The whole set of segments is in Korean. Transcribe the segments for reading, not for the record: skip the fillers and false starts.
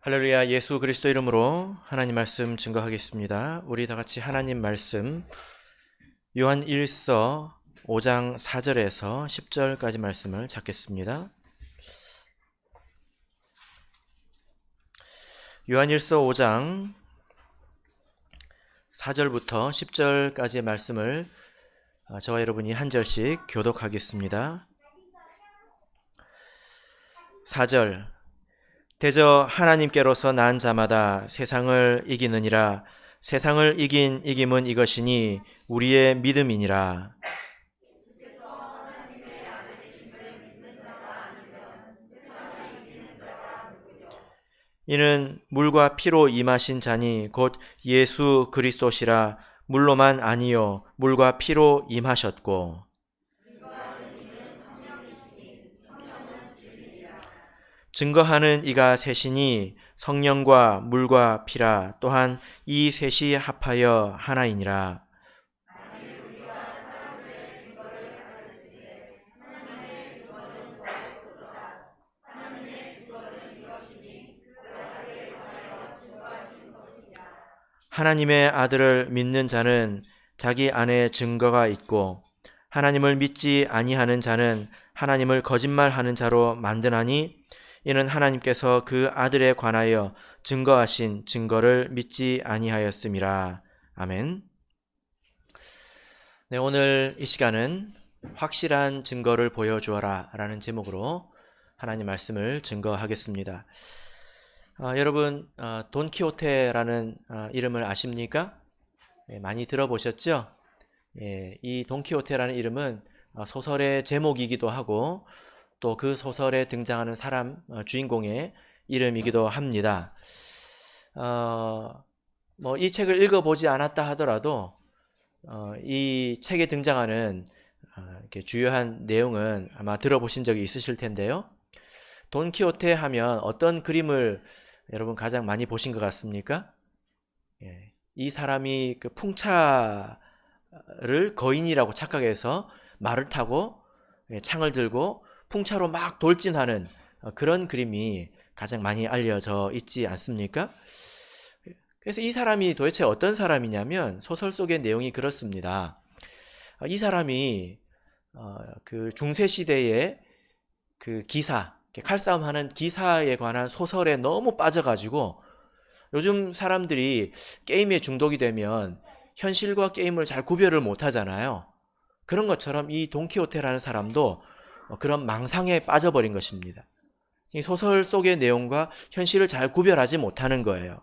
할렐루야. 예수 그리스도 이름으로 하나님 말씀 증거하겠습니다. 우리 다 같이 하나님 말씀 요한 1서 5장 4절에서 10절까지 말씀을 찾겠습니다. 요한 1서 5장 4절부터 10절까지의 말씀을 저와 여러분이 한 절씩 교독하겠습니다. 4절. 대저 하나님께로서 난 자마다 세상을 이기느니라. 세상을 이긴 이김은 이것이니 우리의 믿음이니라. 이는 물과 피로 임하신 자니 곧 예수 그리스도시라. 물로만 아니요 물과 피로 임하셨고 증거하는 이가 셋이니 성령과 물과 피라. 또한 이 셋이 합하여 하나이니라. 하나님의 아들을 믿는 자는 자기 안에 증거가 있고 하나님을 믿지 아니하는 자는 하나님을 거짓말하는 자로 만드나니 이는 하나님께서 그 아들에 관하여 증거하신 증거를 믿지 아니하였음이라. 아멘. 네, 오늘 이 시간은 확실한 증거를 보여주어라 라는 제목으로 하나님 말씀을 증거하겠습니다. 여러분 돈키호테라는 이름을 아십니까? 많이 들어보셨죠? 이 돈키호테라는 이름은 소설의 제목이기도 하고 또 그 소설에 등장하는 사람 주인공의 이름이기도 합니다. 이 책을 읽어보지 않았다 하더라도 이 책에 등장하는 이렇게 주요한 내용은 아마 들어보신 적이 있으실 텐데요. 돈키호테 하면 어떤 그림을 여러분 가장 많이 보신 것 같습니까? 이 사람이 그 풍차를 거인이라고 착각해서 말을 타고 창을 들고 풍차로 막 돌진하는 그런 그림이 가장 많이 알려져 있지 않습니까? 그래서 이 사람이 도대체 어떤 사람이냐면 소설 속의 내용이 그렇습니다. 이 사람이 그 중세시대의 그 기사, 칼싸움하는 기사에 관한 소설에 너무 빠져가지고 요즘 사람들이 게임에 중독이 되면 현실과 게임을 잘 구별을 못 하잖아요. 그런 것처럼 이 돈키호테라는 사람도 그런 망상에 빠져버린 것입니다. 이 소설 속의 내용과 현실을 잘 구별하지 못하는 거예요.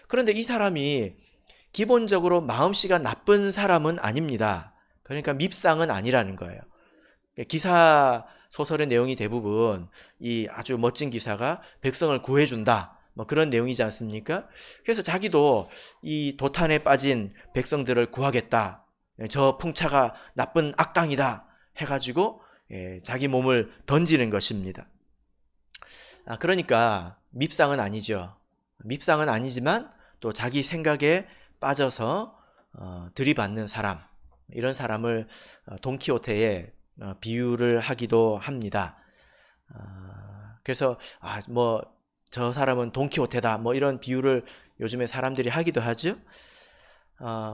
그런데 이 사람이 기본적으로 마음씨가 나쁜 사람은 아닙니다. 그러니까 밉상은 아니라는 거예요. 기사 소설의 내용이 대부분 이 아주 멋진 기사가 백성을 구해준다 그런 내용이지 않습니까? 그래서 자기도 이 도탄에 빠진 백성들을 구하겠다, 저 풍차가 나쁜 악당이다 해가지고 자기 몸을 던지는 것입니다. 그러니까 밉상은 아니죠. 밉상은 아니지만 또 자기 생각에 빠져서 들이받는 사람, 이런 사람을 돈키호테에 비유를 하기도 합니다. 그래서 저 사람은 돈키호테다 이런 비유를 요즘에 사람들이 하기도 하죠.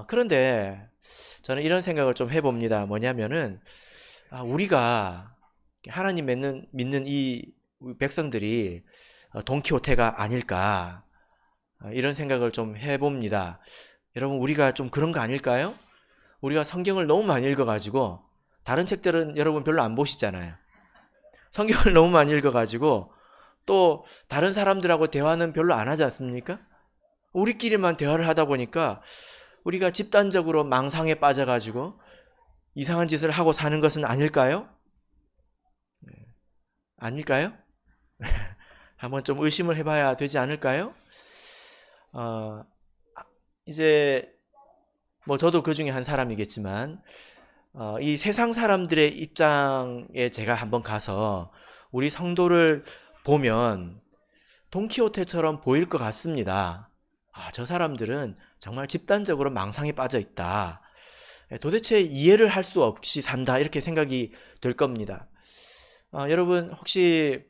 그런데 저는 이런 생각을 좀 해봅니다. 뭐냐면은 우리가 하나님 믿는 이 백성들이 돈키호테가 아닐까, 이런 생각을 좀 해봅니다. 여러분, 우리가 좀 그런 거 아닐까요? 우리가 성경을 너무 많이 읽어가지고, 다른 책들은 여러분 별로 안 보시잖아요. 성경을 너무 많이 읽어가지고 또 다른 사람들하고 대화는 별로 안 하지 않습니까? 우리끼리만 대화를 하다 보니까 우리가 집단적으로 망상에 빠져가지고 이상한 짓을 하고 사는 것은 아닐까요? 아닐까요? 한번 좀 의심을 해봐야 되지 않을까요? 이제 저도 그 중에 한 사람이겠지만 이 세상 사람들의 입장에 제가 한번 가서 우리 성도를 보면 돈키호테처럼 보일 것 같습니다. 저 사람들은 정말 집단적으로 망상에 빠져 있다. 도대체 이해를 할 수 없이 산다, 이렇게 생각이 될 겁니다. 여러분, 혹시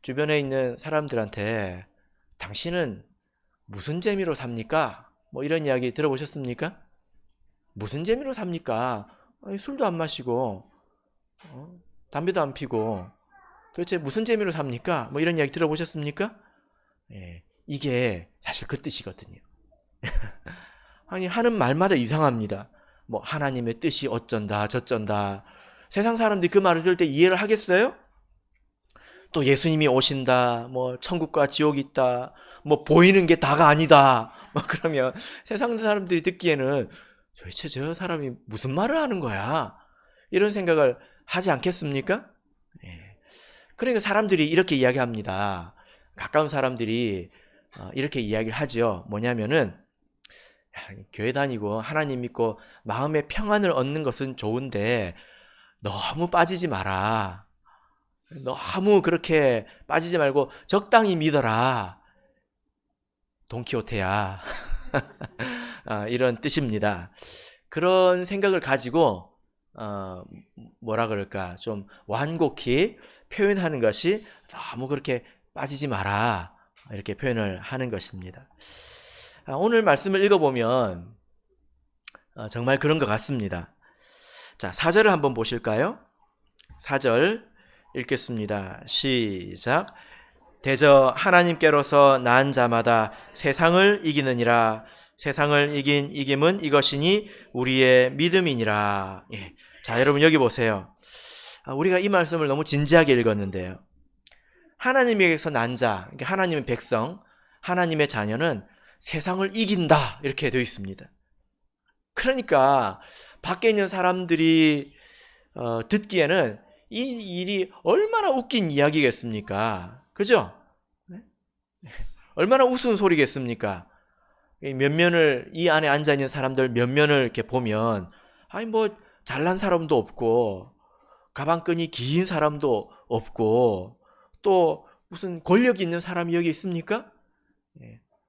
주변에 있는 사람들한테 당신은 무슨 재미로 삽니까? 뭐 이런 이야기 들어보셨습니까? 무슨 재미로 삽니까? 아니, 술도 안 마시고 담배도 안 피고 도대체 무슨 재미로 삽니까? 뭐 이런 이야기 들어보셨습니까? 예, 이게 사실 그 뜻이거든요. 아니, 하는 말마다 이상합니다. 뭐 하나님의 뜻이 어쩐다 저쩐다. 세상 사람들이 그 말을 들을 때 이해를 하겠어요? 또 예수님이 오신다, 뭐 천국과 지옥이 있다, 뭐 보이는 게 다가 아니다, 뭐 그러면 세상 사람들이 듣기에는 도대체 저 사람이 무슨 말을 하는 거야? 이런 생각을 하지 않겠습니까? 예. 그러니까 사람들이 이렇게 이야기합니다. 가까운 사람들이 이렇게 이야기를 하죠. 뭐냐면은 교회 다니고 하나님 믿고 마음의 평안을 얻는 것은 좋은데 너무 빠지지 마라. 너무 그렇게 빠지지 말고 적당히 믿어라. 돈키호테야. 이런 뜻입니다. 그런 생각을 가지고 뭐라 그럴까, 좀 완곡히 표현하는 것이 너무 그렇게 빠지지 마라, 이렇게 표현을 하는 것입니다. 오늘 말씀을 읽어보면 정말 그런 것 같습니다. 자, 4절을 한번 보실까요? 4절 읽겠습니다. 시작. 대저 하나님께로서 난 자마다 세상을 이기느니라. 세상을 이긴 이김은 이것이니 우리의 믿음이니라. 예. 자, 여러분 여기 보세요. 우리가 이 말씀을 너무 진지하게 읽었는데요. 하나님에게서 난 자, 그러니까 하나님의 백성, 하나님의 자녀는 세상을 이긴다, 이렇게 되어 있습니다. 그러니까 밖에 있는 사람들이 듣기에는 이 일이 얼마나 웃긴 이야기겠습니까? 그죠? 얼마나 우스운 소리겠습니까? 면면을, 이 안에 앉아있는 사람들 면면을 이렇게 보면, 아니 뭐 잘난 사람도 없고 가방끈이 긴 사람도 없고 또 무슨 권력이 있는 사람이 여기 있습니까?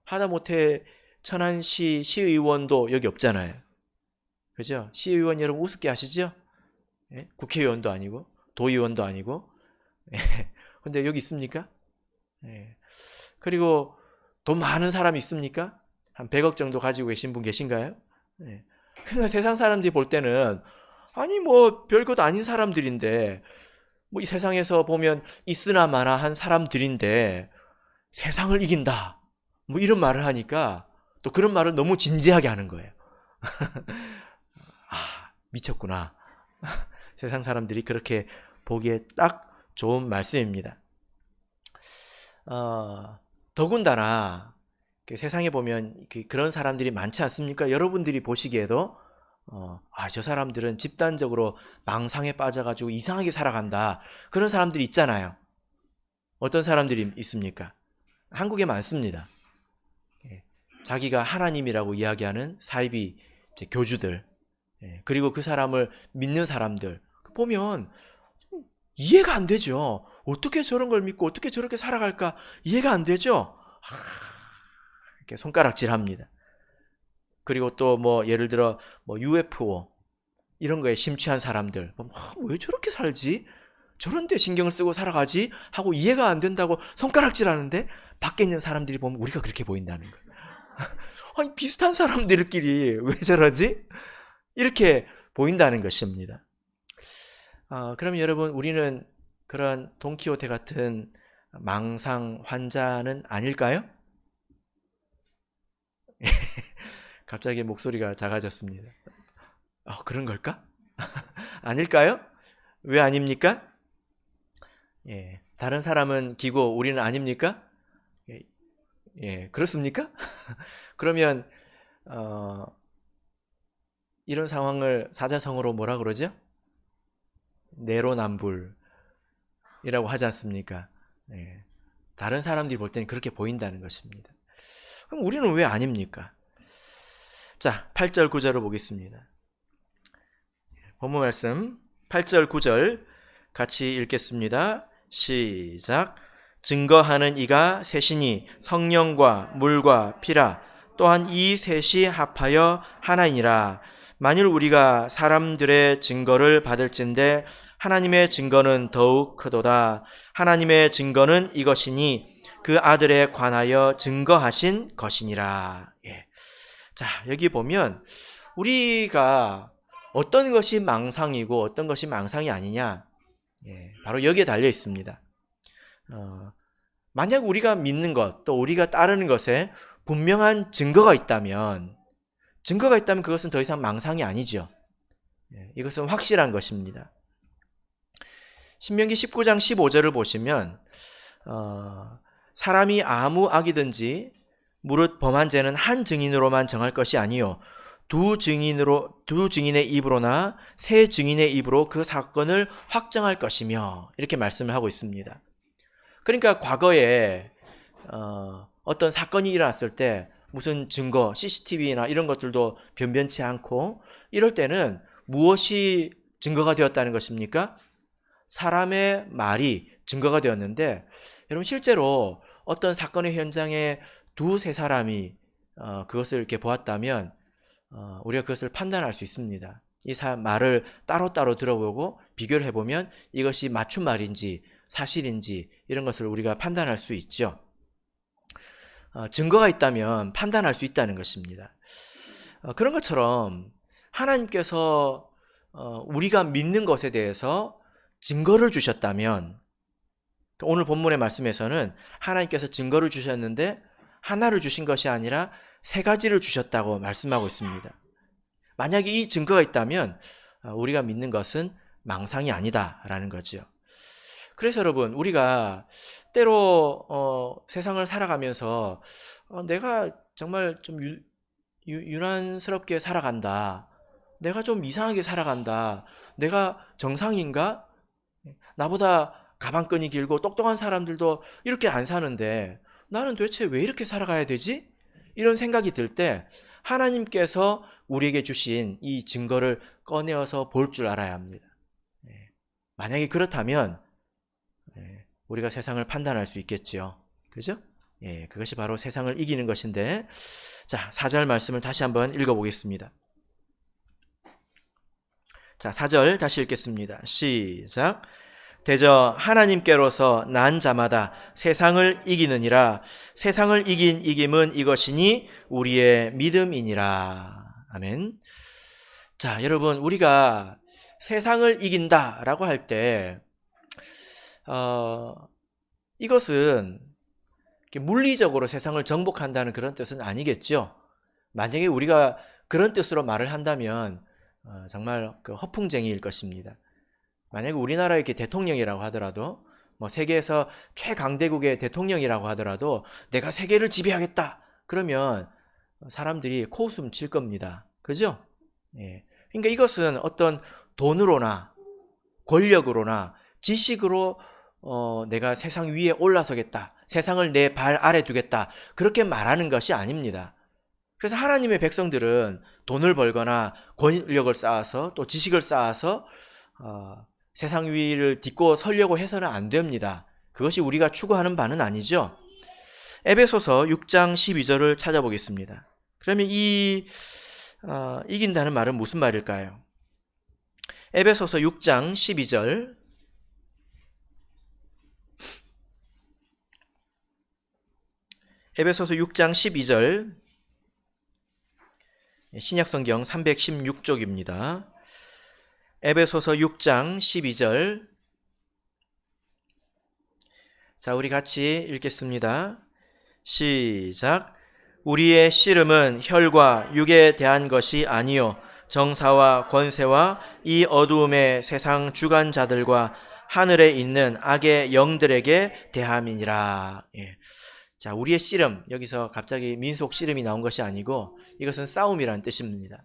하다못해 천안시 시의원도 여기 없잖아요. 그죠? 시의원 여러분 우습게 아시죠? 국회의원도 아니고 도의원도 아니고. 근데 여기 있습니까? 그리고 돈 많은 사람 있습니까? 한 100억 정도 가지고 계신 분 계신가요? 그러니까 세상 사람들이 볼 때는 아니 뭐 별것 아닌 사람들인데, 뭐 이 세상에서 보면 있으나 마나 한 사람들인데 세상을 이긴다, 뭐 이런 말을 하니까 또 그런 말을 너무 진지하게 하는 거예요. 미쳤구나. 세상 사람들이 그렇게 보기에 딱 좋은 말씀입니다. 더군다나 세상에 보면 그런 사람들이 많지 않습니까? 여러분들이 보시기에도 저 사람들은 집단적으로 망상에 빠져가지고 이상하게 살아간다, 그런 사람들이 있잖아요. 어떤 사람들이 있습니까? 한국에 많습니다. 자기가 하나님이라고 이야기하는 사이비 교주들, 그리고 그 사람을 믿는 사람들 보면 이해가 안 되죠. 어떻게 저런 걸 믿고 어떻게 저렇게 살아갈까 이해가 안 되죠. 이렇게 손가락질합니다. 그리고 또 뭐 예를 들어 뭐 UFO 이런 거에 심취한 사람들, 왜 저렇게 살지? 저런 데 신경을 쓰고 살아가지? 하고 이해가 안 된다고 손가락질하는데 밖에 있는 사람들이 보면 우리가 그렇게 보인다는 거예요. 아니 비슷한 사람들끼리 왜 저러지? 이렇게 보인다는 것입니다. 그럼 여러분, 우리는 그런 돈키호테 같은 망상 환자는 아닐까요? 갑자기 목소리가 작아졌습니다. 그런 걸까? 아닐까요? 왜 아닙니까? 다른 사람은 기고 우리는 아닙니까? 그렇습니까? 그러면 이런 상황을 사자성어로 뭐라 그러죠? 내로남불이라고 하지 않습니까? 다른 사람들이 볼 때는 그렇게 보인다는 것입니다. 그럼 우리는 왜 아닙니까? 자, 8절 9절을 보겠습니다. 본문 말씀 8절 9절 같이 읽겠습니다. 시작. 증거하는 이가 셋이니 성령과 물과 피라. 또한 이 셋이 합하여 하나이니라. 만일 우리가 사람들의 증거를 받을진대 하나님의 증거는 더욱 크도다. 하나님의 증거는 이것이니 그 아들에 관하여 증거하신 것이니라. 예. 자, 여기 보면 우리가 어떤 것이 망상이고 어떤 것이 망상이 아니냐, 예, 바로 여기에 달려 있습니다. 만약 우리가 믿는 것, 또 우리가 따르는 것에 분명한 증거가 있다면 그것은 더 이상 망상이 아니죠. 예, 이것은 확실한 것입니다. 신명기 19장 15절을 보시면 사람이 아무 악이든지 무릇 범한 죄는 한 증인으로만 정할 것이 아니요 두 증인의 입으로나 세 증인의 입으로 그 사건을 확정할 것이며, 이렇게 말씀을 하고 있습니다. 그러니까 과거에 어떤 사건이 일어났을 때 무슨 증거, CCTV나 이런 것들도 변변치 않고, 이럴 때는 무엇이 증거가 되었다는 것입니까? 사람의 말이 증거가 되었는데, 여러분 실제로 어떤 사건의 현장에 두세 사람이 그것을 이렇게 보았다면 우리가 그것을 판단할 수 있습니다. 이 말을 따로따로 들어보고 비교를 해보면 이것이 맞춤 말인지 사실인지 이런 것을 우리가 판단할 수 있죠. 증거가 있다면 판단할 수 있다는 것입니다. 그런 것처럼 하나님께서 우리가 믿는 것에 대해서 증거를 주셨다면, 오늘 본문의 말씀에서는 하나님께서 증거를 주셨는데 하나를 주신 것이 아니라 세 가지를 주셨다고 말씀하고 있습니다. 만약에 이 증거가 있다면 우리가 믿는 것은 망상이 아니다라는 거죠. 그래서 여러분, 우리가 때로 세상을 살아가면서 내가 정말 좀 유난스럽게 살아간다, 내가 좀 이상하게 살아간다, 내가 정상인가? 나보다 가방끈이 길고 똑똑한 사람들도 이렇게 안 사는데 나는 도대체 왜 이렇게 살아가야 되지? 이런 생각이 들 때 하나님께서 우리에게 주신 이 증거를 꺼내어서 볼 줄 알아야 합니다. 만약에 그렇다면 우리가 세상을 판단할 수 있겠지요. 그죠? 예, 그것이 바로 세상을 이기는 것인데, 자, 4절 말씀을 다시 한번 읽어보겠습니다. 자, 4절 다시 읽겠습니다. 시작. 대저 하나님께로서 난 자마다 세상을 이기느니라. 세상을 이긴 이김은 이것이니 우리의 믿음이니라. 아멘. 자, 여러분, 우리가 세상을 이긴다라고 할 때 이것은 물리적으로 세상을 정복한다는 그런 뜻은 아니겠죠. 만약에 우리가 그런 뜻으로 말을 한다면 정말 허풍쟁이일 것입니다. 만약에 우리나라의 이렇게 대통령이라고 하더라도, 뭐 세계에서 최강대국의 대통령이라고 하더라도 내가 세계를 지배하겠다 그러면 사람들이 코웃음 칠 겁니다. 그죠? 예. 그러니까 이것은 어떤 돈으로나 권력으로나 지식으로 내가 세상 위에 올라서겠다, 세상을 내 발 아래 두겠다, 그렇게 말하는 것이 아닙니다. 그래서 하나님의 백성들은 돈을 벌거나 권력을 쌓아서 또 지식을 쌓아서 세상 위를 딛고 서려고 해서는 안 됩니다. 그것이 우리가 추구하는 바는 아니죠. 에베소서 6장 12절을 찾아보겠습니다. 그러면 이긴다는 말은 무슨 말일까요? 에베소서 6장 12절. 에베소서 6장 12절. 신약성경 316쪽입니다. 에베소서 6장 12절. 자, 우리 같이 읽겠습니다. 시작. 우리의 씨름은 혈과 육에 대한 것이 아니요 정사와 권세와 이 어두움의 세상 주관자들과 하늘에 있는 악의 영들에게 대함이니라. 예. 자, 우리의 씨름, 여기서 갑자기 민속 씨름이 나온 것이 아니고 이것은 싸움이라는 뜻입니다.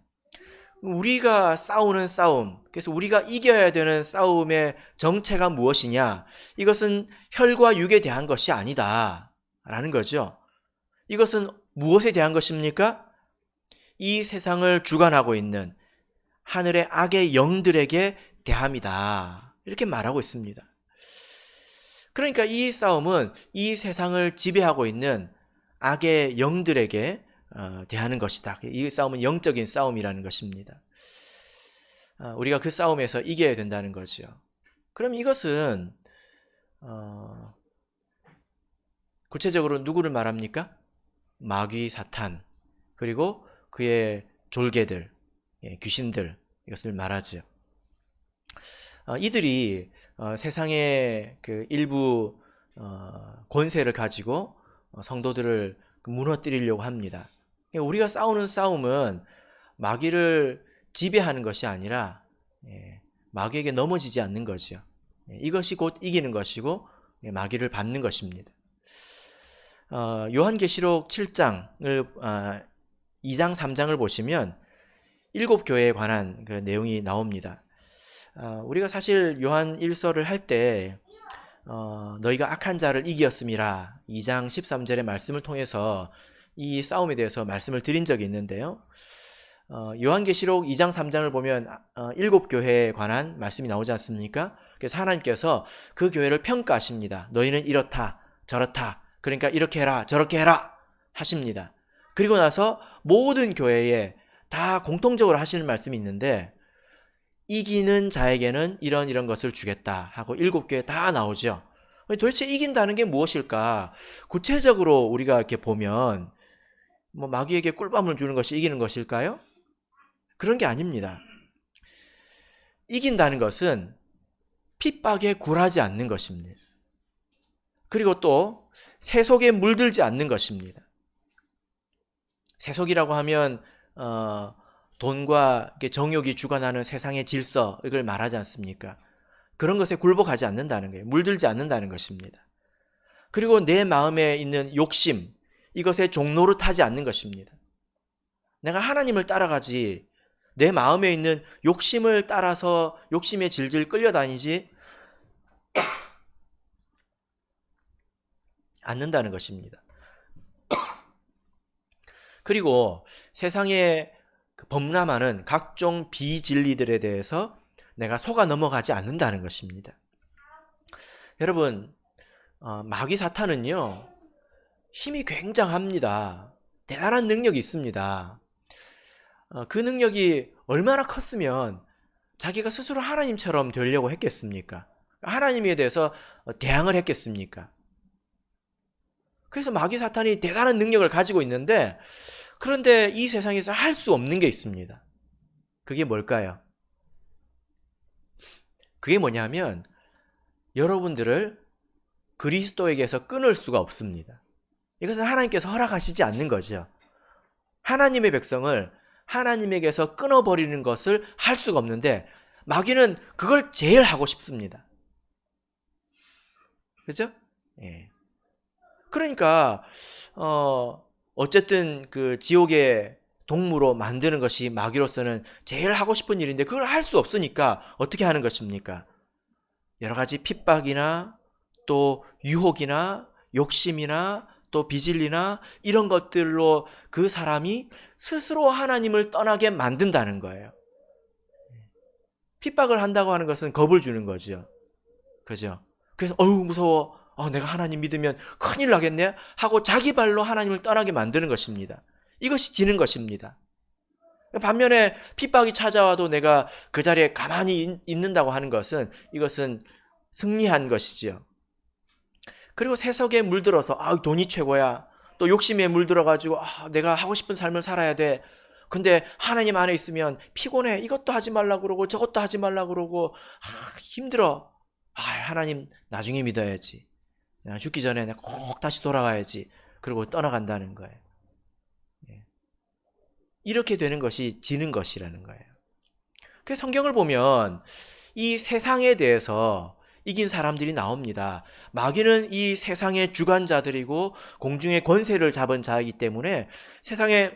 우리가 싸우는 싸움, 그래서 우리가 이겨야 되는 싸움의 정체가 무엇이냐? 이것은 혈과 육에 대한 것이 아니다 라는 거죠. 이것은 무엇에 대한 것입니까? 이 세상을 주관하고 있는 하늘의 악의 영들에게 대함이다, 이렇게 말하고 있습니다. 그러니까 이 싸움은 이 세상을 지배하고 있는 악의 영들에게 대하는 것이다. 이 싸움은 영적인 싸움이라는 것입니다. 우리가 그 싸움에서 이겨야 된다는 거죠. 그럼 이것은 구체적으로 누구를 말합니까? 마귀 사탄, 그리고 그의 졸개들, 귀신들, 이것을 말하죠. 이들이 세상의 그 일부 권세를 가지고 성도들을 무너뜨리려고 합니다. 우리가 싸우는 싸움은 마귀를 지배하는 것이 아니라 마귀에게 넘어지지 않는 거죠. 이것이 곧 이기는 것이고 마귀를 밟는 것입니다. 요한계시록 7장을 2장 3장을 보시면 7교회에 관한 그 내용이 나옵니다. 우리가 사실 요한 1서를 할 때 너희가 악한 자를 이기었음이라 2장 13절의 말씀을 통해서 이 싸움에 대해서 말씀을 드린 적이 있는데요. 요한계시록 2장 3장을 보면 7교회에 관한 말씀이 나오지 않습니까? 그래서 하나님께서 그 교회를 평가하십니다. 너희는 이렇다 저렇다, 그러니까 이렇게 해라 저렇게 해라 하십니다. 그리고 나서 모든 교회에 다 공통적으로 하시는 말씀이 있는데, 이기는 자에게는 이런 것을 주겠다 하고 7교회 다 나오죠. 도대체 이긴다는 게 무엇일까? 구체적으로 우리가 이렇게 보면 마귀에게 꿀밤을 주는 것이 이기는 것일까요? 그런 게 아닙니다. 이긴다는 것은 핍박에 굴하지 않는 것입니다. 그리고 또 세속에 물들지 않는 것입니다. 세속이라고 하면 돈과 정욕이 주관하는 세상의 질서, 이걸 말하지 않습니까? 그런 것에 굴복하지 않는다는 거예요. 물들지 않는다는 것입니다. 그리고 내 마음에 있는 욕심, 이것에 종노릇하지 않는 것입니다. 내가 하나님을 따라가지 내 마음에 있는 욕심을 따라서 욕심에 질질 끌려다니지 않는다는 것입니다. 그리고 세상에 범람하는 각종 비진리들에 대해서 내가 속아 넘어가지 않는다는 것입니다. 여러분, 마귀 사탄은요, 힘이 굉장합니다. 대단한 능력이 있습니다. 그 능력이 얼마나 컸으면 자기가 스스로 하나님처럼 되려고 했겠습니까? 하나님에 대해서 대항을 했겠습니까? 그래서 마귀 사탄이 대단한 능력을 가지고 있는데, 그런데 이 세상에서 할 수 없는 게 있습니다. 그게 뭘까요? 그게 뭐냐면 여러분들을 그리스도에게서 끊을 수가 없습니다. 이것은 하나님께서 허락하시지 않는 거죠. 하나님의 백성을 하나님에게서 끊어버리는 것을 할 수가 없는데 마귀는 그걸 제일 하고 싶습니다. 그죠? 예. 그러니까 어쨌든 그 지옥의 동무로 만드는 것이 마귀로서는 제일 하고 싶은 일인데 그걸 할 수 없으니까 어떻게 하는 것입니까? 여러 가지 핍박이나 또 유혹이나 욕심이나 또 비진리나 이런 것들로 그 사람이 스스로 하나님을 떠나게 만든다는 거예요. 핍박을 한다고 하는 것은 겁을 주는 거죠. 그죠? 그래서 어휴 무서워. 내가 하나님 믿으면 큰일 나겠네 하고 자기 발로 하나님을 떠나게 만드는 것입니다. 이것이 지는 것입니다. 반면에 핍박이 찾아와도 내가 그 자리에 가만히 있는다고 하는 것은 이것은 승리한 것이지요. 그리고 세속에 물들어서 돈이 최고야. 또 욕심에 물들어가지고 내가 하고 싶은 삶을 살아야 돼. 근데 하나님 안에 있으면 피곤해. 이것도 하지 말라고 그러고 저것도 하지 말라고 그러고 힘들어. 하나님 나중에 믿어야지. 내가 죽기 전에 내가 꼭 다시 돌아가야지. 그리고 떠나간다는 거예요. 이렇게 되는 것이 지는 것이라는 거예요. 그래서 성경을 보면 이 세상에 대해서 이긴 사람들이 나옵니다. 마귀는 이 세상의 주관자들이고 공중의 권세를 잡은 자이기 때문에 세상에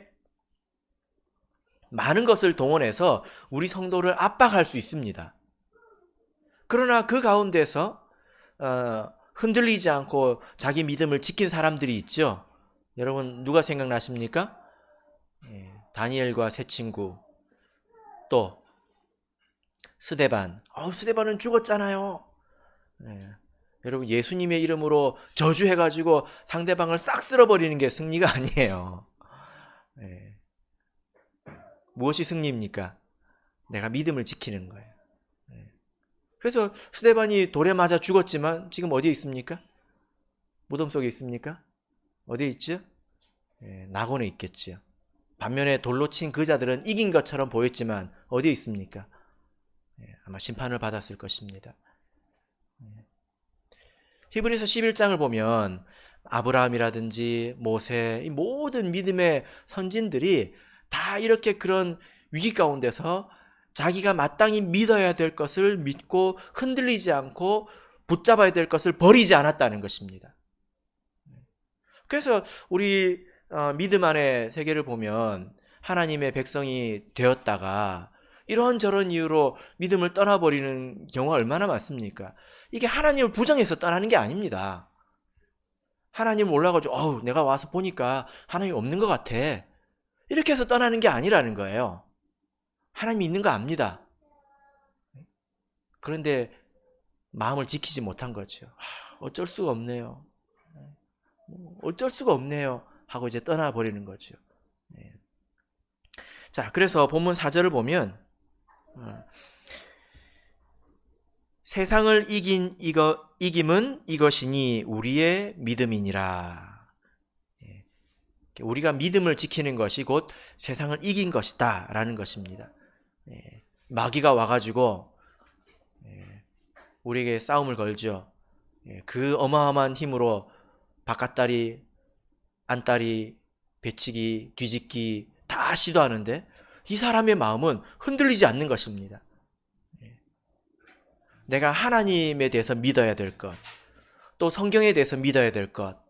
많은 것을 동원해서 우리 성도를 압박할 수 있습니다. 그러나 그 가운데서 흔들리지 않고 자기 믿음을 지킨 사람들이 있죠. 여러분 누가 생각나십니까? 다니엘과 세 친구, 또 스데반. 스데반은 죽었잖아요. 여러분 예수님의 이름으로 저주해가지고 상대방을 싹 쓸어버리는 게 승리가 아니에요. 무엇이 승리입니까? 내가 믿음을 지키는 거예요. 그래서 스데반이 돌에 맞아 죽었지만 지금 어디에 있습니까? 무덤 속에 있습니까? 어디에 있죠? 낙원에 있겠지요. 반면에 돌로 친 그 자들은 이긴 것처럼 보였지만 어디에 있습니까? 아마 심판을 받았을 것입니다. 히브리서 11장을 보면 아브라함이라든지 모세, 이 모든 믿음의 선진들이 다 이렇게 그런 위기 가운데서 자기가 마땅히 믿어야 될 것을 믿고 흔들리지 않고 붙잡아야 될 것을 버리지 않았다는 것입니다. 그래서 우리 믿음 안의 세계를 보면 하나님의 백성이 되었다가 이런저런 이유로 믿음을 떠나버리는 경우가 얼마나 많습니까? 이게 하나님을 부정해서 떠나는 게 아닙니다. 하나님 몰라가지고 내가 와서 보니까 하나님 없는 것 같아, 이렇게 해서 떠나는 게 아니라는 거예요. 하나님이 있는 거 압니다. 그런데 마음을 지키지 못한 거죠. 어쩔 수가 없네요. 어쩔 수가 없네요 하고 이제 떠나버리는 거죠. 자, 그래서 본문 4절을 보면 세상을 이김은 이것이니 우리의 믿음이니라. 우리가 믿음을 지키는 것이 곧 세상을 이긴 것이다 라는 것입니다. 마귀가 와가지고 우리에게 싸움을 걸죠. 그 어마어마한 힘으로 바깥다리, 안다리, 배치기, 뒤집기 다 시도하는데 이 사람의 마음은 흔들리지 않는 것입니다. 내가 하나님에 대해서 믿어야 될 것, 또 성경에 대해서 믿어야 될 것,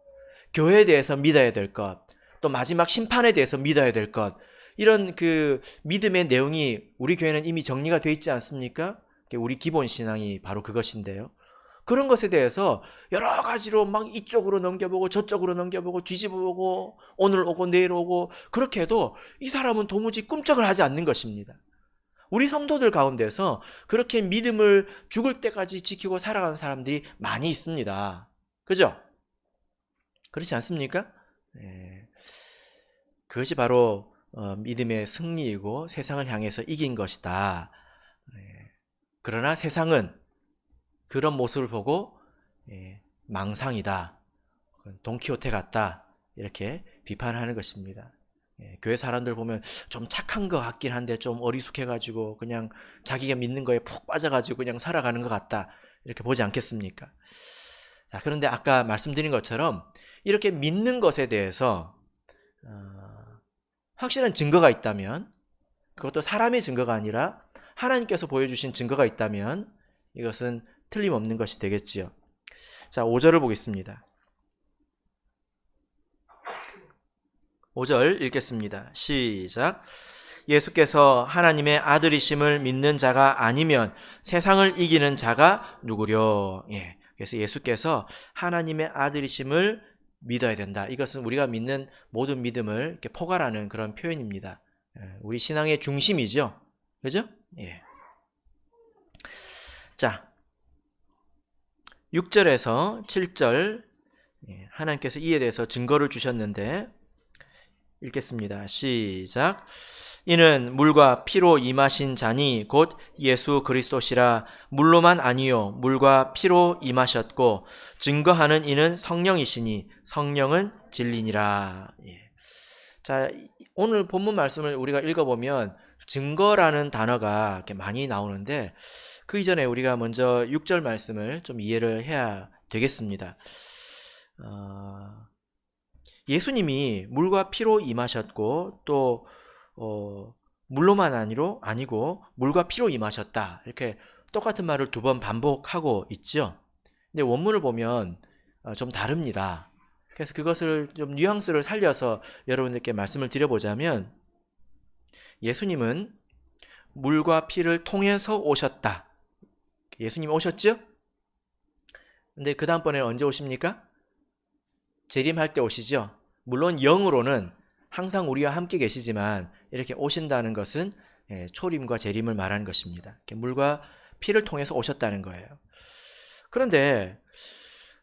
교회에 대해서 믿어야 될 것, 또 마지막 심판에 대해서 믿어야 될 것, 이런 그 믿음의 내용이 우리 교회는 이미 정리가 되어 있지 않습니까? 우리 기본 신앙이 바로 그것인데요. 그런 것에 대해서 여러 가지로 막 이쪽으로 넘겨보고 저쪽으로 넘겨보고 뒤집어보고 오늘 오고 내일 오고 그렇게 해도 이 사람은 도무지 꿈쩍을 하지 않는 것입니다. 우리 성도들 가운데서 그렇게 믿음을 죽을 때까지 지키고 살아가는 사람들이 많이 있습니다. 그죠? 그렇지 않습니까? 그것이 바로 믿음의 승리이고 세상을 향해서 이긴 것이다. 그러나 세상은 그런 모습을 보고 망상이다, 돈키호테 같다, 이렇게 비판하는 것입니다. 교회 사람들 보면 좀 착한 것 같긴 한데 좀 어리숙해가지고 그냥 자기가 믿는 거에 푹 빠져가지고 그냥 살아가는 것 같다, 이렇게 보지 않겠습니까? 자, 그런데 아까 말씀드린 것처럼 이렇게 믿는 것에 대해서 확실한 증거가 있다면, 그것도 사람의 증거가 아니라 하나님께서 보여주신 증거가 있다면 이것은 틀림없는 것이 되겠지요. 자, 5절을 보겠습니다. 5절 읽겠습니다. 시작. 예수께서 하나님의 아들이심을 믿는 자가 아니면 세상을 이기는 자가 누구려? 그래서 예수께서 하나님의 아들이심을 믿어야 된다. 이것은 우리가 믿는 모든 믿음을 이렇게 포괄하는 그런 표현입니다. 우리 신앙의 중심이죠. 그죠? 자, 6절에서 7절 하나님께서 이에 대해서 증거를 주셨는데 읽겠습니다. 시작. 이는 물과 피로 임하신 자니 곧 예수 그리스도시라. 물로만 아니요 물과 피로 임하셨고 증거하는 이는 성령이시니 성령은 진리니라. 자, 오늘 본문 말씀을 우리가 읽어보면 증거라는 단어가 이렇게 많이 나오는데 그 이전에 우리가 먼저 6절 말씀을 좀 이해를 해야 되겠습니다. 예수님이 물과 피로 임하셨고 또 물로만 아니고 물과 피로 임하셨다, 이렇게 똑같은 말을 2번 반복하고 있죠. 근데 원문을 보면 좀 다릅니다. 그래서 그것을 좀 뉘앙스를 살려서 여러분들께 말씀을 드려보자면, 예수님은 물과 피를 통해서 오셨다. 예수님 오셨죠? 근데 그 다음번에 언제 오십니까? 재림할 때 오시죠. 물론 영으로는 항상 우리와 함께 계시지만 이렇게 오신다는 것은 초림과 재림을 말하는 것입니다. 물과 피를 통해서 오셨다는 거예요. 그런데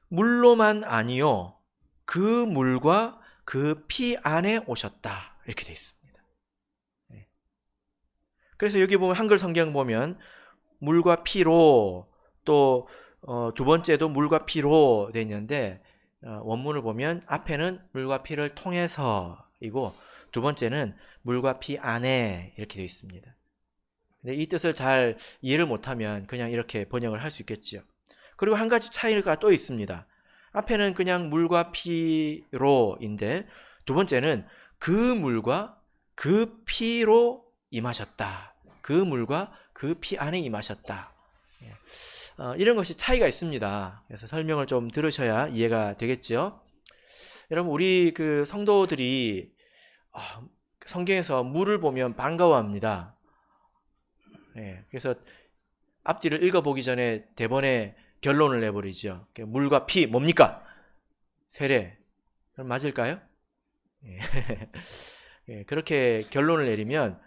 물로만 아니요 그 물과 그 피 안에 오셨다, 이렇게 되어 있습니다. 그래서 여기 보면 한글 성경 보면 물과 피로, 또 2번째도 물과 피로 되어 있는데 원문을 보면 앞에는 물과 피를 통해서이고 두 번째는 물과 피 안에 이렇게 되어 있습니다. 근데 이 뜻을 잘 이해를 못하면 그냥 이렇게 번역을 할 수 있겠지요. 그리고 한 가지 차이가 또 있습니다. 앞에는 그냥 물과 피로인데 두 번째는 그 물과 그 피로 임하셨다. 그 물과 그 피 안에 임하셨다. 이런 것이 차이가 있습니다. 그래서 설명을 좀 들으셔야 이해가 되겠죠. 여러분, 우리 그 성도들이 성경에서 물을 보면 반가워합니다. 그래서 앞뒤를 읽어보기 전에 대본에 결론을 내버리죠. 물과 피 뭡니까? 세례. 그럼 맞을까요? 그렇게 결론을 내리면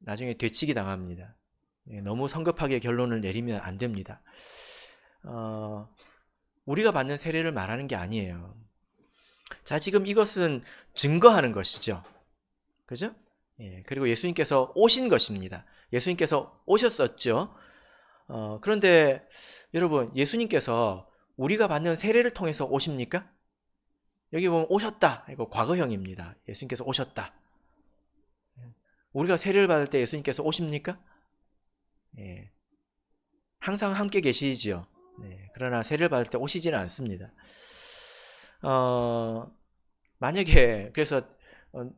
나중에 되치기 당합니다. 너무 성급하게 결론을 내리면 안 됩니다. 우리가 받는 세례를 말하는 게 아니에요. 자, 지금 이것은 증거하는 것이죠. 그죠? 그리고 예수님께서 오신 것입니다. 예수님께서 오셨었죠. 그런데 여러분, 예수님께서 우리가 받는 세례를 통해서 오십니까? 여기 보면 오셨다. 이거 과거형입니다. 예수님께서 오셨다. 우리가 세례를 받을 때 예수님께서 오십니까? 항상 함께 계시지요. 그러나 세례를 받을 때 오시지는 않습니다. 만약에 그래서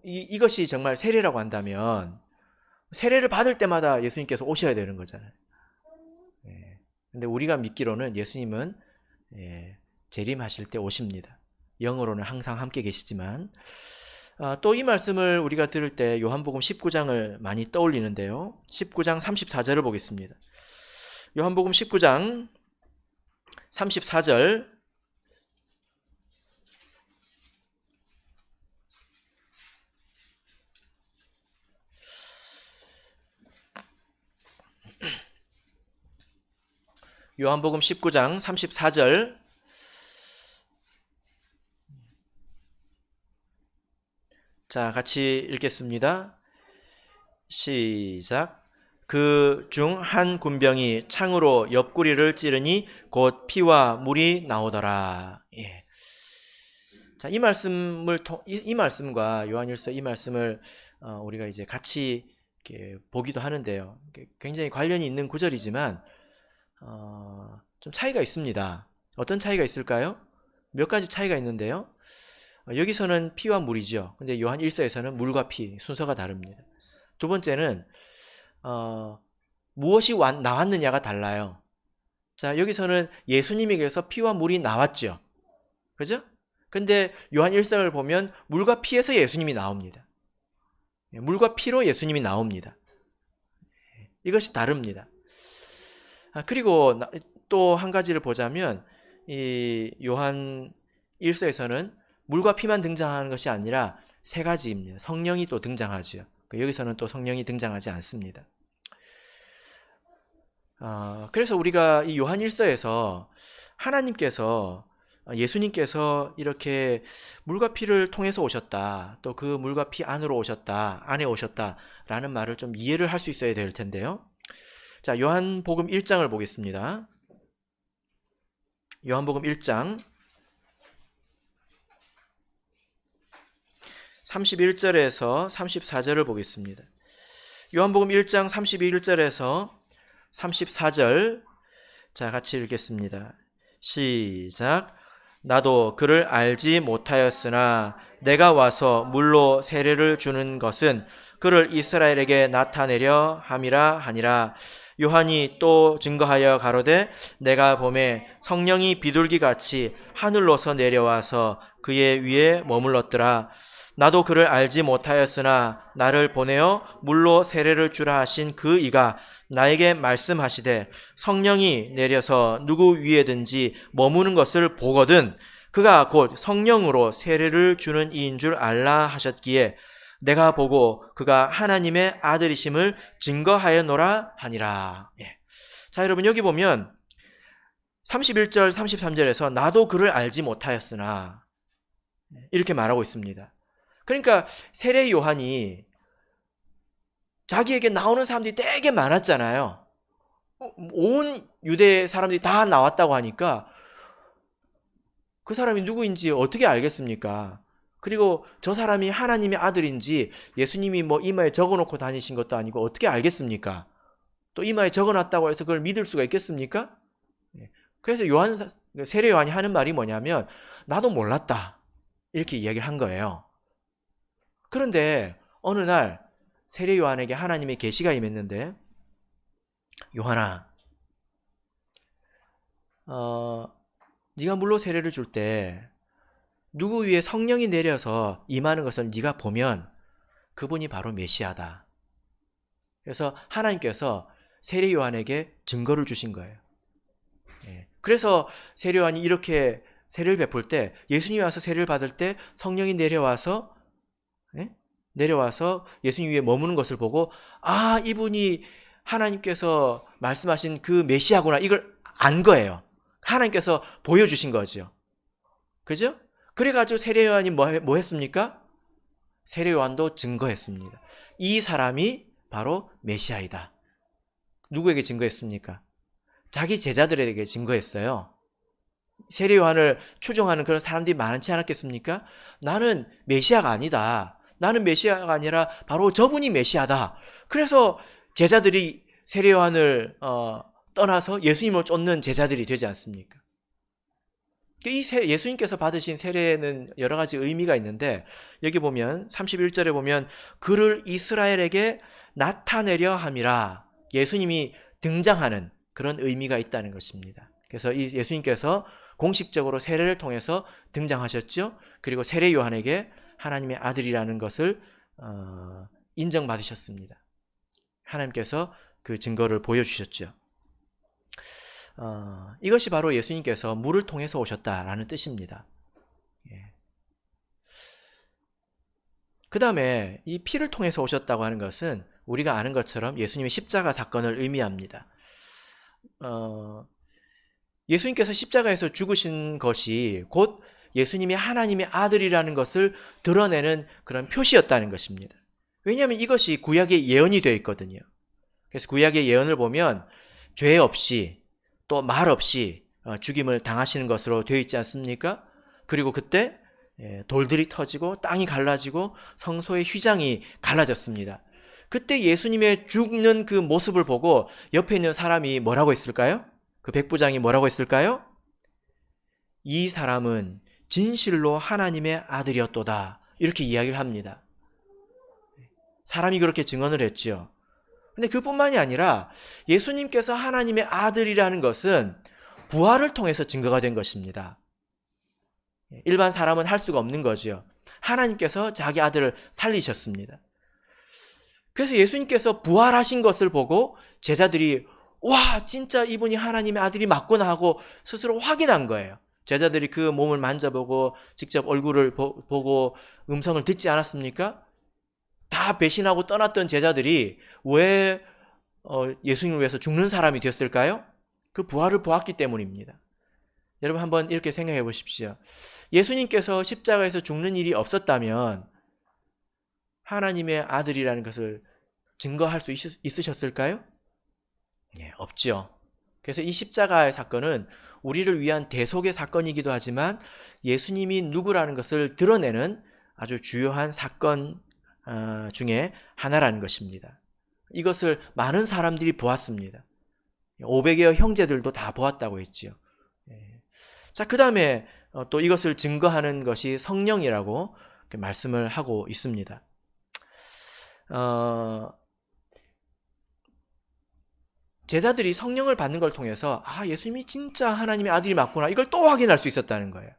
이것이 정말 세례라고 한다면 세례를 받을 때마다 예수님께서 오셔야 되는 거잖아요. 근데 우리가 믿기로는 예수님은 재림하실 때 오십니다. 영으로는 항상 함께 계시지만 또 이 말씀을 우리가 들을 때 요한복음 19장을 많이 떠올리는데요. 19장 34절을 보겠습니다. 요한복음 19장 34절 요한복음 19장 34절 자, 같이 읽겠습니다. 시작. 그 중 한 군병이 창으로 옆구리를 찌르니 곧 피와 물이 나오더라. 자, 이 말씀과 요한일서 이 말씀을 우리가 이제 같이 이렇게 보기도 하는데요. 굉장히 관련이 있는 구절이지만 좀 차이가 있습니다. 어떤 차이가 있을까요? 몇 가지 차이가 있는데요. 여기서는 피와 물이죠. 근데 요한 1서에서는 물과 피 순서가 다릅니다. 두 번째는 무엇이 나왔느냐가 달라요. 자, 여기서는 예수님에게서 피와 물이 나왔죠. 그죠? 근데 요한 1서를 보면 물과 피에서 예수님이 나옵니다. 물과 피로 예수님이 나옵니다. 이것이 다릅니다. 그리고 또 한 가지를 보자면 이 요한 1서에서는 물과 피만 등장하는 것이 아니라 세 가지입니다. 성령이 또 등장하죠. 여기서는 또 성령이 등장하지 않습니다. 그래서 우리가 이 요한 1서에서 하나님께서 예수님께서 이렇게 물과 피를 통해서 오셨다. 또 그 물과 피 안으로 오셨다. 안에 오셨다. 라는 말을 좀 이해를 할 수 있어야 될 텐데요. 자, 요한복음 1장을 보겠습니다. 요한복음 1장 31절에서 34절을 보겠습니다. 요한복음 1장 31절에서 34절 자, 같이 읽겠습니다. 시작. 나도 그를 알지 못하였으나 내가 와서 물로 세례를 주는 것은 그를 이스라엘에게 나타내려 함이라 하니라. 요한이 또 증거하여 가로되 내가 보매 성령이 비둘기같이 하늘로서 내려와서 그의 위에 머물렀더라. 나도 그를 알지 못하였으나 나를 보내어 물로 세례를 주라 하신 그 이가 나에게 말씀하시되 성령이 내려서 누구 위에든지 머무는 것을 보거든 그가 곧 성령으로 세례를 주는 이인 줄 알라 하셨기에 내가 보고 그가 하나님의 아들이심을 증거하였노라 하니라. 자, 여러분 여기 보면 31절 33절에서 나도 그를 알지 못하였으나 이렇게 말하고 있습니다. 그러니까 세례 요한이 자기에게 나오는 사람들이 되게 많았잖아요. 온 유대 사람들이 다 나왔다고 하니까 그 사람이 누구인지 어떻게 알겠습니까? 그리고 저 사람이 하나님의 아들인지 예수님이 뭐 이마에 적어놓고 다니신 것도 아니고 어떻게 알겠습니까? 또 이마에 적어놨다고 해서 그걸 믿을 수가 있겠습니까? 그래서 세례 요한이 하는 말이 뭐냐면 나도 몰랐다 이렇게 이야기를 한 거예요. 그런데 어느 날 세례 요한에게 하나님의 계시가 임했는데 요한아, 네가 물로 세례를 줄 때 누구 위에 성령이 내려서 임하는 것을 네가 보면 그분이 바로 메시아다. 그래서 하나님께서 세례 요한에게 증거를 주신 거예요. 그래서 세례 요한이 이렇게 세례를 베풀 때 예수님이 와서 세례를 받을 때 성령이 내려와서 예수님 위에 머무는 것을 보고 이분이 하나님께서 말씀하신 그 메시아구나 이걸 안 거예요. 하나님께서 보여주신 거죠. 그죠? 그래가지고 세례 요한이 뭐 했습니까? 세례 요한도 증거했습니다. 이 사람이 바로 메시아이다. 누구에게 증거했습니까? 자기 제자들에게 증거했어요. 세례 요한을 추종하는 그런 사람들이 많지 않았겠습니까? 나는 메시아가 아니다. 나는 메시아가 아니라 바로 저분이 메시아다. 그래서 제자들이 세례 요한을 떠나서 예수님을 쫓는 제자들이 되지 않습니까? 예수님께서 받으신 세례에는 여러 가지 의미가 있는데 여기 보면 31절에 보면 그를 이스라엘에게 나타내려 함이라 예수님이 등장하는 그런 의미가 있다는 것입니다. 그래서 이 예수님께서 공식적으로 세례를 통해서 등장하셨죠. 그리고 세례 요한에게 하나님의 아들이라는 것을 인정받으셨습니다. 하나님께서 그 증거를 보여주셨죠. 이것이 바로 예수님께서 물을 통해서 오셨다라는 뜻입니다. 그 다음에 이 피를 통해서 오셨다고 하는 것은 우리가 아는 것처럼 예수님의 십자가 사건을 의미합니다. 예수님께서 십자가에서 죽으신 것이 곧 예수님이 하나님의 아들이라는 것을 드러내는 그런 표시였다는 것입니다. 왜냐하면 이것이 구약의 예언이 되어 있거든요. 그래서 구약의 예언을 보면 죄 없이 또 말 없이 죽임을 당하시는 것으로 되어 있지 않습니까? 그리고 그때 돌들이 터지고 땅이 갈라지고 성소의 휘장이 갈라졌습니다. 그때 예수님의 죽는 그 모습을 보고 옆에 있는 사람이 뭐라고 했을까요? 그 백부장이 뭐라고 했을까요? 이 사람은 진실로 하나님의 아들이었도다. 이렇게 이야기를 합니다. 사람이 그렇게 증언을 했지요. 근데 그뿐만이 아니라 예수님께서 하나님의 아들이라는 것은 부활을 통해서 증거가 된 것입니다. 일반 사람은 할 수가 없는 거죠. 하나님께서 자기 아들을 살리셨습니다. 그래서 예수님께서 부활하신 것을 보고 제자들이 와 진짜 이분이 하나님의 아들이 맞구나 하고 스스로 확인한 거예요. 제자들이 그 몸을 만져보고 직접 얼굴을 보고 음성을 듣지 않았습니까? 다 배신하고 떠났던 제자들이 왜 예수님을 위해서 죽는 사람이 됐을까요? 그 부활을 보았기 때문입니다. 여러분 한번 이렇게 생각해 보십시오. 예수님께서 십자가에서 죽는 일이 없었다면 하나님의 아들이라는 것을 증거할 수 있으셨을까요? 예, 없죠. 그래서 이 십자가의 사건은 우리를 위한 대속의 사건이기도 하지만 예수님이 누구라는 것을 드러내는 아주 주요한 사건 중에 하나라는 것입니다. 이것을 많은 사람들이 보았습니다. 500여 형제들도 다 보았다고 했지요. 자, 그 다음에 또 이것을 증거하는 것이 성령이라고 말씀을 하고 있습니다. 제자들이 성령을 받는 걸 통해서 예수님이 진짜 하나님의 아들이 맞구나 이걸 또 확인할 수 있었다는 거예요.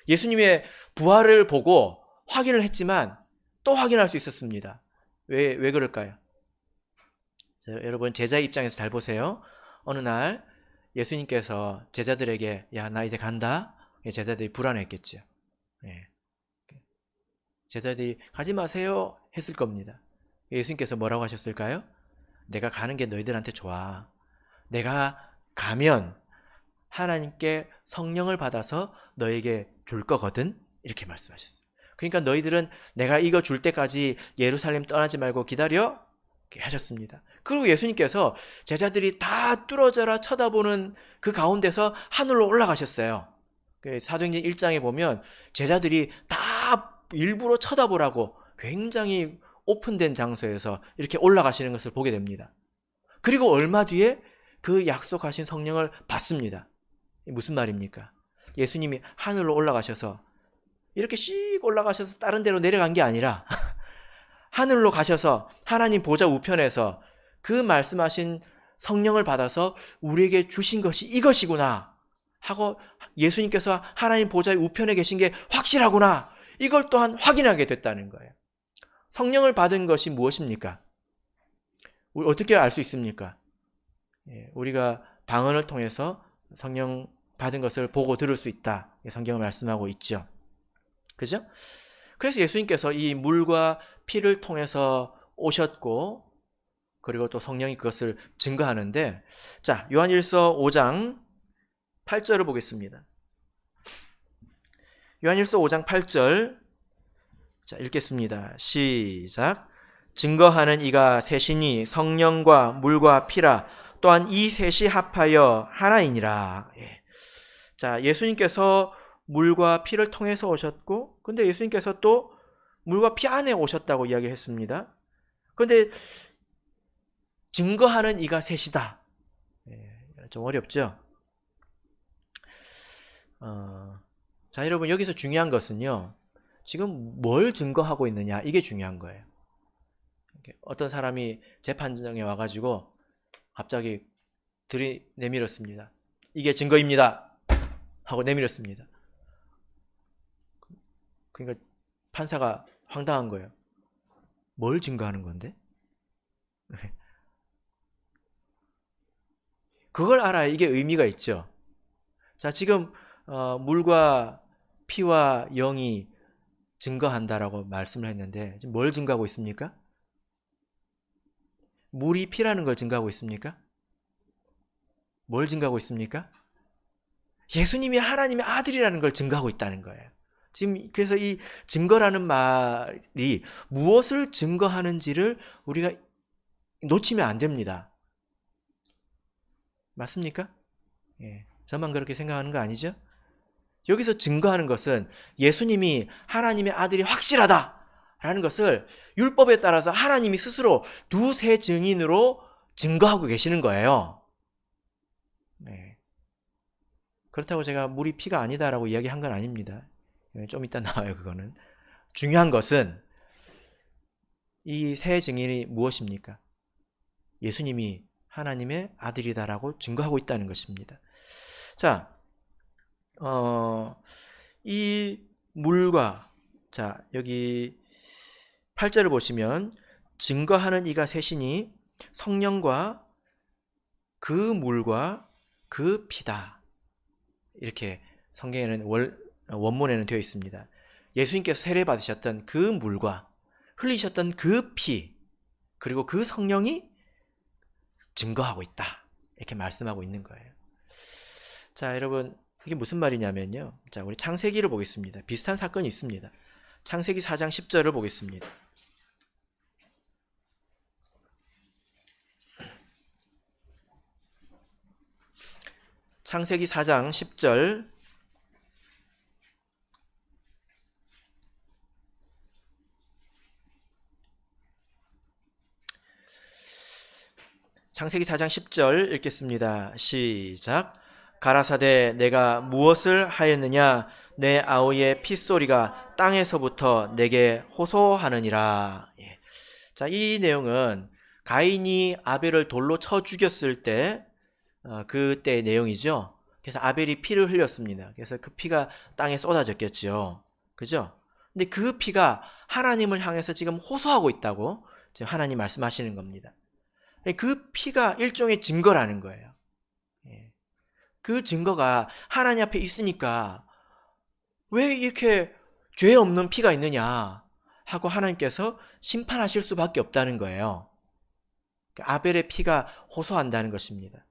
예수님의 부활을 보고 확인을 했지만 또 확인할 수 있었습니다. 왜 그럴까요? 자, 여러분 제자의 입장에서 잘 보세요. 어느 날 예수님께서 제자들에게 야, 나 이제 간다. 제자들이 불안했겠죠. 제자들이 가지 마세요 했을 겁니다. 예수님께서 뭐라고 하셨을까요? 내가 가는 게 너희들한테 좋아. 내가 가면 하나님께 성령을 받아서 너에게 줄 거거든. 이렇게 말씀하셨어요. 그러니까 너희들은 내가 이거 줄 때까지 예루살렘 떠나지 말고 기다려. 이렇게 하셨습니다. 그리고 예수님께서 제자들이 다 뚫어져라 쳐다보는 그 가운데서 하늘로 올라가셨어요. 사도행전 1장에 보면 제자들이 다 일부러 쳐다보라고 굉장히 오픈된 장소에서 이렇게 올라가시는 것을 보게 됩니다. 그리고 얼마 뒤에 그 약속하신 성령을 받습니다. 무슨 말입니까? 예수님이 하늘로 올라가셔서 이렇게 씩 올라가셔서 다른 데로 내려간 게 아니라 하늘로 가셔서 하나님 보좌 우편에서 그 말씀하신 성령을 받아서 우리에게 주신 것이 이것이구나 하고 예수님께서 하나님 보좌 우편에 계신 게 확실하구나, 이걸 또한 확인하게 됐다는 거예요. 성령을 받은 것이 무엇입니까? 우리 어떻게 알 수 있습니까? 우리가 방언을 통해서 성령 받은 것을 보고 들을 수 있다, 성경을 말씀하고 있죠. 그죠? 그래서 예수님께서 이 물과 피를 통해서 오셨고, 그리고 또 성령이 그것을 증거하는데, 자, 요한일서 5장 8절을 보겠습니다. 요한일서 5장 8절, 자, 읽겠습니다. 시작. 증거하는 이가 셋이니 성령과 물과 피라. 또한 이 셋이 합하여 하나이니라. 자, 예수님께서 물과 피를 통해서 오셨고, 근데 예수님께서 또 물과 피 안에 오셨다고 이야기했습니다. 근데 증거하는 이가 셋이다. 좀 어렵죠? 자, 여러분, 여기서 중요한 것은요, 지금 뭘 증거하고 있느냐, 이게 중요한 거예요. 어떤 사람이 재판정에 와가지고 갑자기 내밀었습니다. 이게 증거입니다 하고 내밀었습니다. 그러니까 판사가 황당한 거예요. 뭘 증거하는 건데? 그걸 알아야 이게 의미가 있죠. 자, 지금 물과 피와 영이 증거한다라고 말씀을 했는데, 지금 뭘 증거하고 있습니까? 물이 피라는 걸 증거하고 있습니까? 뭘 증거하고 있습니까? 예수님이 하나님의 아들이라는 걸 증거하고 있다는 거예요. 지금 그래서 이 증거라는 말이 무엇을 증거하는지를 우리가 놓치면 안 됩니다. 맞습니까? 저만 그렇게 생각하는 거 아니죠? 여기서 증거하는 것은 예수님이 하나님의 아들이 확실하다라는 것을 율법에 따라서 하나님이 스스로 두세 증인으로 증거하고 계시는 거예요. 그렇다고 제가 물이 피가 아니다라고 이야기한 건 아닙니다. 좀 이따 나와요, 그거는. 중요한 것은 이 세 증인이 무엇입니까? 예수님이 하나님의 아들이다라고 증거하고 있다는 것입니다. 자, 이 물과, 자, 여기 8절을 보시면 증거하는 이가 셋이니 성령과 그 물과 그 피다, 이렇게 성경에는 원문에는 되어 있습니다. 예수님께서 세례 받으셨던 그 물과 흘리셨던 그 피, 그리고 그 성령이 증거하고 있다, 이렇게 말씀하고 있는 거예요. 자, 여러분, 이게 무슨 말이냐면요, 자, 우리 창세기를 보겠습니다. 비슷한 사건이 있습니다. 창세기 4장 10절을 보겠습니다. 창세기 4장 10절, 창세기 4장 10절 읽겠습니다. 시작. 가라사대 내가 무엇을 하였느냐, 내 아우의 핏소리가 땅에서부터 내게 호소하느니라. 자, 이 내용은 가인이 아벨을 돌로 쳐 죽였을 때 그때의 내용이죠. 그래서 아벨이 피를 흘렸습니다. 그래서 그 피가 땅에 쏟아졌겠죠. 그죠? 근데 그 피가 하나님을 향해서 지금 호소하고 있다고 지금 하나님 말씀하시는 겁니다. 그 피가 일종의 증거라는 거예요. 그 증거가 하나님 앞에 있으니까 왜 이렇게 죄 없는 피가 있느냐 하고 하나님께서 심판하실 수밖에 없다는 거예요. 아벨의 피가 호소한다는 것입니다,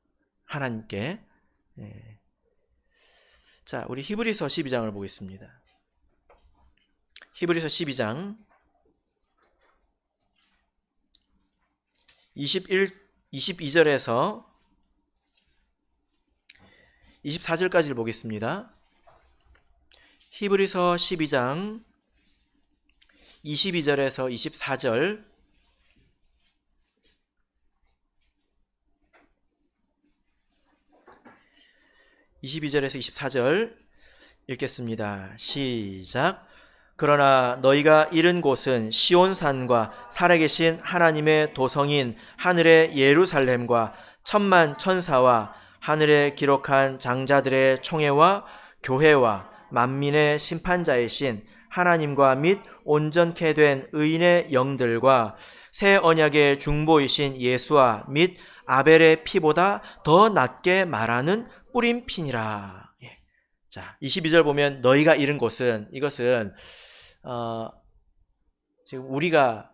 하나님께. 자, 우리 히브리서 12장을 보겠습니다. 히브리서 12장 22절에서 24절까지를 보겠습니다. 히브리서 12장 22절에서 24절, 읽겠습니다. 시작. 그러나 너희가 이른 곳은 시온산과 살아계신 하나님의 도성인 하늘의 예루살렘과 천만 천사와 하늘에 기록한 장자들의 총회와 교회와 만민의 심판자이신 하나님과 및 온전케 된 의인의 영들과 새 언약의 중보이신 예수와 및 아벨의 피보다 더 낫게 말하는 뿌린 피니라. 자, 22절 보면 너희가 이른 곳은, 이것은 지금 우리가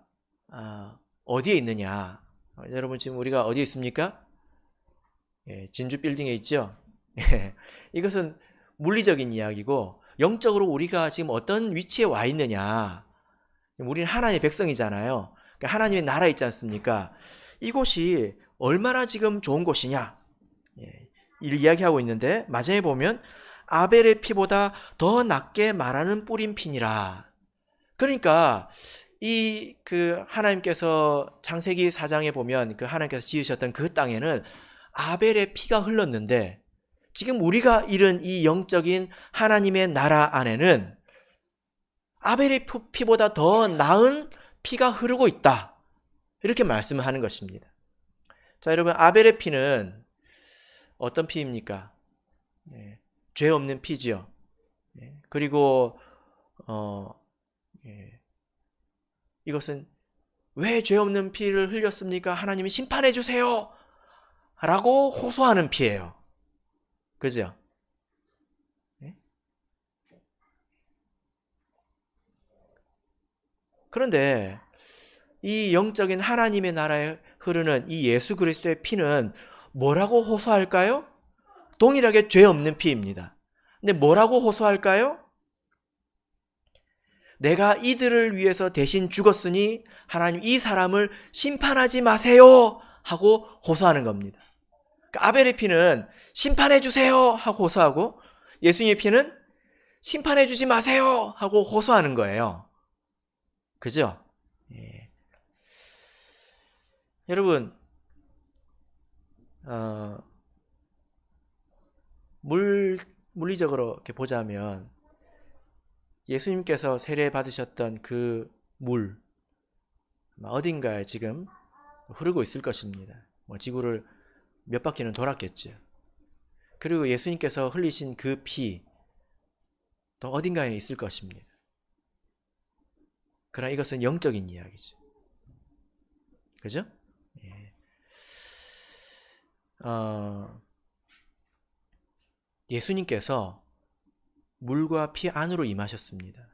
어디에 있느냐? 여러분 지금 우리가 어디에 있습니까? 진주 빌딩에 있죠? 이것은 물리적인 이야기고, 영적으로 우리가 지금 어떤 위치에 와 있느냐? 우리는 하나님의 백성이잖아요. 그러니까 하나님의 나라에 있지 않습니까? 이곳이 얼마나 지금 좋은 곳이냐? 이를 이야기하고 있는데, 마지막에 보면 아벨의 피보다 더 낫게 말하는 뿌린 피니라. 그러니까 하나님께서 창세기 4장에 보면 하나님께서 지으셨던 그 땅에는 아벨의 피가 흘렀는데, 지금 우리가 이룬 이 영적인 하나님의 나라 안에는 아벨의 피보다 더 나은 피가 흐르고 있다. 이렇게 말씀하는 것입니다. 자, 여러분, 아벨의 피는 어떤 피입니까? 죄 없는 피지요. 그리고 이것은 왜 죄 없는 피를 흘렸습니까? 하나님이 심판해 주세요 라고 호소하는 피예요. 그죠? 그런데 이 영적인 하나님의 나라에 흐르는 이 예수 그리스도의 피는 뭐라고 호소할까요? 동일하게 죄 없는 피입니다. 근데 뭐라고 호소할까요? 내가 이들을 위해서 대신 죽었으니 하나님 이 사람을 심판하지 마세요 하고 호소하는 겁니다. 그러니까 아벨의 피는 심판해 주세요 하고 호소하고, 예수님의 피는 심판해 주지 마세요 하고 호소하는 거예요. 그죠? 여러분, 물리적으로 이렇게 보자면 예수님께서 세례 받으셨던 그 물 어딘가에 지금 흐르고 있을 것입니다. 지구를 몇 바퀴는 돌았겠죠. 그리고 예수님께서 흘리신 그 피 또 어딘가에 있을 것입니다. 그러나 이것은 영적인 이야기죠. 그죠? 예수님께서 물과 피 안으로 임하셨습니다.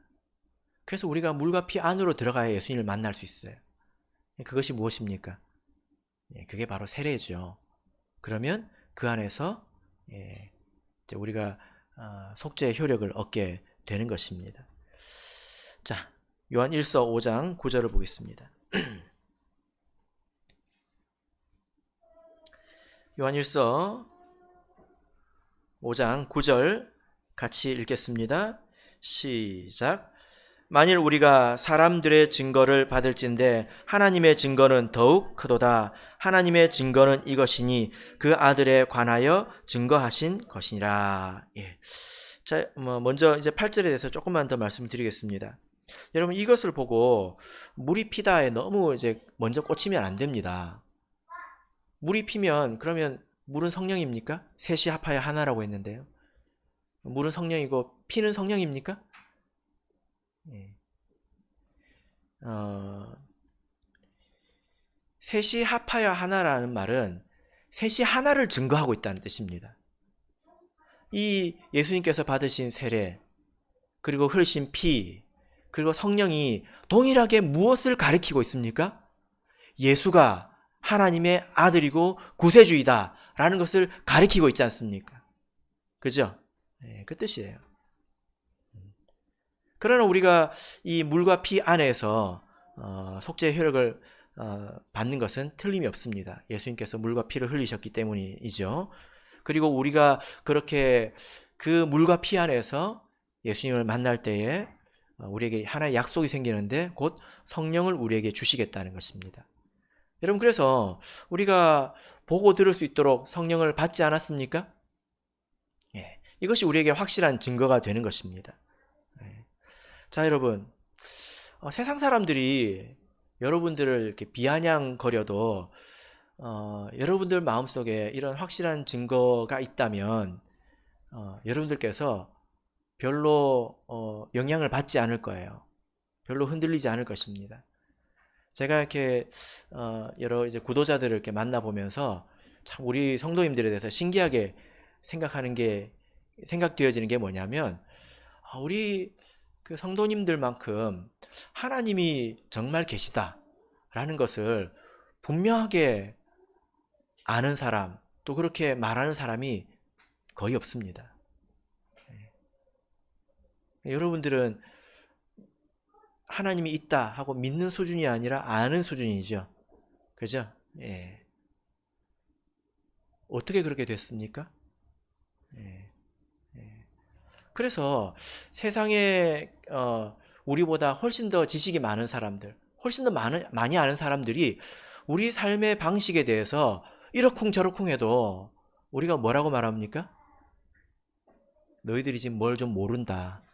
그래서 우리가 물과 피 안으로 들어가야 예수님을 만날 수 있어요. 그것이 무엇입니까? 그게 바로 세례죠. 그러면 그 안에서 우리가 속죄의 효력을 얻게 되는 것입니다. 자, 요한 1서 5장 9절을 보겠습니다. 요한 1서 5장 9절 같이 읽겠습니다. 시작. 만일 우리가 사람들의 증거를 받을진대 하나님의 증거는 더욱 크도다. 하나님의 증거는 이것이니 그 아들에 관하여 증거하신 것이니라. 자, 먼저 이제 8절에 대해서 조금만 더 말씀드리겠습니다. 여러분, 이것을 보고 물이 피다에 너무 이제 먼저 꽂히면 안 됩니다. 물이 피면 그러면 물은 성령입니까? 셋이 합하여 하나라고 했는데요. 물은 성령이고 피는 성령입니까? 셋이 합하여 하나라는 말은 셋이 하나를 증거하고 있다는 뜻입니다. 이 예수님께서 받으신 세례, 그리고 흘리신 피, 그리고 성령이 동일하게 무엇을 가리키고 있습니까? 예수가 하나님의 아들이고 구세주이다 라는 것을 가리키고 있지 않습니까? 그죠? 그 뜻이에요. 그러나 우리가 이 물과 피 안에서 속죄의 효력을 받는 것은 틀림이 없습니다. 예수님께서 물과 피를 흘리셨기 때문이죠. 그리고 우리가 그렇게 그 물과 피 안에서 예수님을 만날 때에 우리에게 하나의 약속이 생기는데 곧 성령을 우리에게 주시겠다는 것입니다. 여러분, 그래서 우리가 보고 들을 수 있도록 성령을 받지 않았습니까? 예, 이것이 우리에게 확실한 증거가 되는 것입니다. 예. 자, 여러분, 세상 사람들이 여러분들을 이렇게 비아냥거려도 여러분들 마음속에 이런 확실한 증거가 있다면 여러분들께서 별로 영향을 받지 않을 거예요. 별로 흔들리지 않을 것입니다. 제가 이렇게 여러 이제 구도자들을 이렇게 만나보면서 참 우리 성도님들에 대해서 신기하게 생각되어지는 게 뭐냐면, 우리 그 성도님들만큼 하나님이 정말 계시다라는 것을 분명하게 아는 사람, 또 그렇게 말하는 사람이 거의 없습니다. 여러분들은 하나님이 있다 하고 믿는 수준이 아니라 아는 수준이죠. 그죠? 예. 어떻게 그렇게 됐습니까? 예. 예. 그래서 세상에 우리보다 훨씬 더 지식이 많은 사람들, 훨씬 더 많이 아는 사람들이 우리 삶의 방식에 대해서 이러쿵저러쿵 해도 우리가 뭐라고 말합니까? 너희들이 지금 뭘 좀 모른다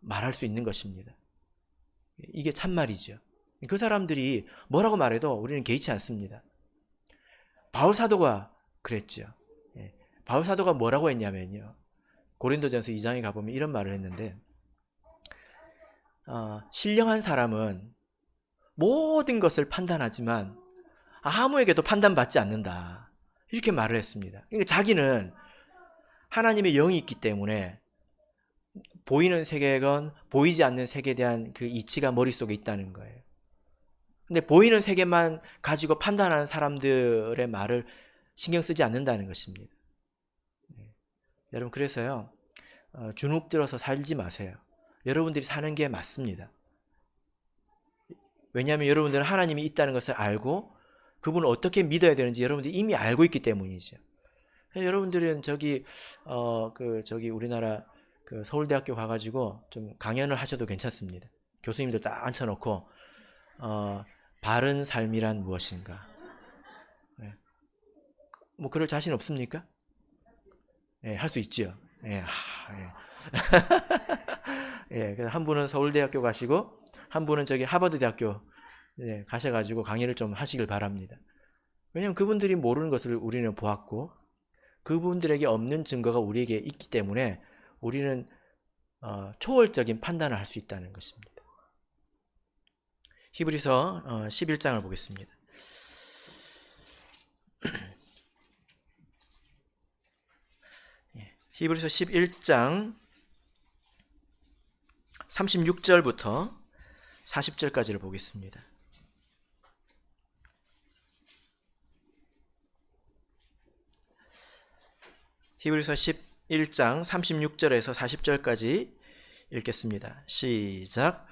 말할 수 있는 것입니다. 이게 참말이죠. 그 사람들이 뭐라고 말해도 우리는 개의치 않습니다. 바울 사도가 그랬죠. 바울 사도가 뭐라고 했냐면요, 고린도전서 2장에 가보면 이런 말을 했는데, 신령한 사람은 모든 것을 판단하지만 아무에게도 판단받지 않는다, 이렇게 말을 했습니다. 그러니까 자기는 하나님의 영이 있기 때문에 보이는 세계건 보이지 않는 세계에 대한 그 이치가 머릿속에 있다는 거예요. 근데 보이는 세계만 가지고 판단하는 사람들의 말을 신경 쓰지 않는다는 것입니다. 여러분, 그래서요, 주눅 들어서 살지 마세요. 여러분들이 사는 게 맞습니다. 왜냐하면 여러분들은 하나님이 있다는 것을 알고 그분을 어떻게 믿어야 되는지 여러분들이 이미 알고 있기 때문이죠. 여러분들은 저기 우리나라 그 서울대학교 가가지고 좀 강연을 하셔도 괜찮습니다. 교수님들 딱 앉혀놓고 바른 삶이란 무엇인가? 뭐 그럴 자신 없습니까? 할 수 있죠. 그래서 한 분은 서울대학교 가시고 한 분은 저기 하버드대학교 가셔가지고 강의를 좀 하시길 바랍니다. 왜냐하면 그분들이 모르는 것을 우리는 보았고 그분들에게 없는 증거가 우리에게 있기 때문에 우리는 초월적인 판단을 할 수 있다는 것입니다. 히브리서 11장을 보겠습니다. 히브리서 11장 36절부터 40절까지를 보겠습니다. 히브리서 11장 36절에서 40절까지 읽겠습니다. 시작.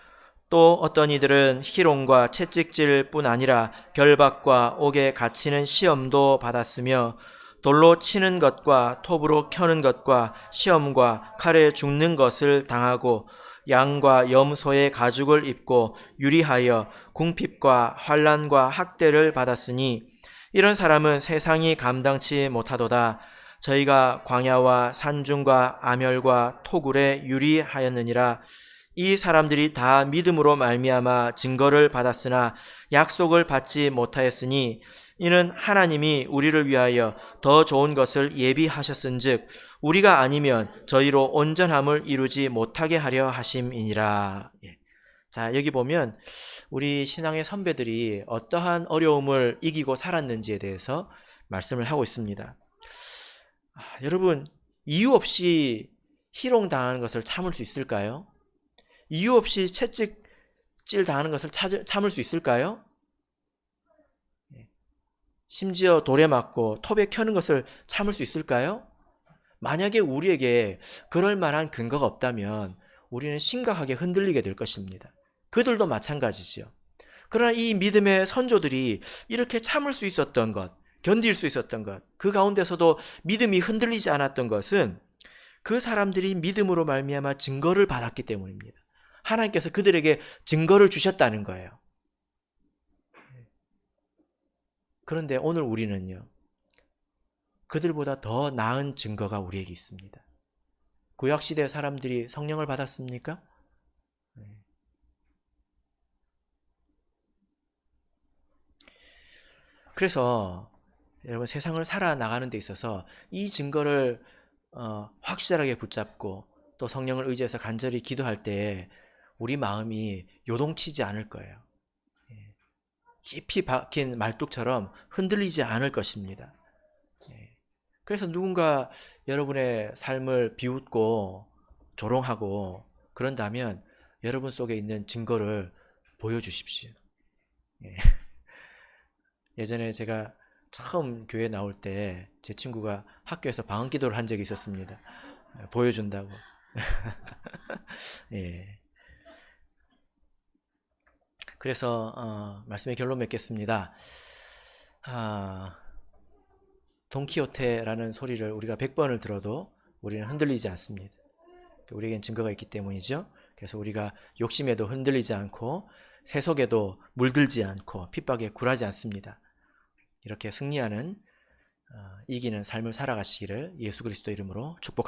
또 어떤 이들은 희롱과 채찍질 뿐 아니라 결박과 옥에 갇히는 시험도 받았으며 돌로 치는 것과 톱으로 켜는 것과 시험과 칼에 죽는 것을 당하고 양과 염소의 가죽을 입고 유리하여 궁핍과 환난과 학대를 받았으니 이런 사람은 세상이 감당치 못하도다. 저희가 광야와 산중과 암열과 토굴에 유리하였느니라. 이 사람들이 다 믿음으로 말미암아 증거를 받았으나 약속을 받지 못하였으니 이는 하나님이 우리를 위하여 더 좋은 것을 예비하셨은즉 우리가 아니면 저희로 온전함을 이루지 못하게 하려 하심이니라. 자, 여기 보면 우리 신앙의 선배들이 어떠한 어려움을 이기고 살았는지에 대해서 말씀을 하고 있습니다. 여러분, 이유 없이 희롱당하는 것을 참을 수 있을까요? 이유 없이 채찍질 당하는 것을 참을 수 있을까요? 심지어 돌에 맞고 톱에 켜는 것을 참을 수 있을까요? 만약에 우리에게 그럴 만한 근거가 없다면 우리는 심각하게 흔들리게 될 것입니다. 그들도 마찬가지죠. 그러나 이 믿음의 선조들이 이렇게 참을 수 있었던 것, 견딜 수 있었던 것, 그 가운데서도 믿음이 흔들리지 않았던 것은 그 사람들이 믿음으로 말미암아 증거를 받았기 때문입니다. 하나님께서 그들에게 증거를 주셨다는 거예요. 그런데 오늘 우리는요, 그들보다 더 나은 증거가 우리에게 있습니다. 구약시대 사람들이 성령을 받았습니까? 그래서 여러분, 세상을 살아나가는 데 있어서 이 증거를 확실하게 붙잡고 또 성령을 의지해서 간절히 기도할 때 우리 마음이 요동치지 않을 거예요. 깊이 박힌 말뚝처럼 흔들리지 않을 것입니다. 그래서 누군가 여러분의 삶을 비웃고 조롱하고 그런다면 여러분 속에 있는 증거를 보여주십시오. 예전에 제가 처음 교회 나올 때 제 친구가 학교에서 방언 기도를 한 적이 있었습니다. 보여준다고. 예. 그래서 말씀의 결론 맺겠습니다. 돈키호테라는 소리를 우리가 100번을 들어도 우리는 흔들리지 않습니다. 우리에겐 증거가 있기 때문이죠. 그래서 우리가 욕심에도 흔들리지 않고 세속에도 물들지 않고 핍박에 굴하지 않습니다. 이렇게 승리하는 이기는 삶을 살아가시기를 예수 그리스도 이름으로 축복합니다.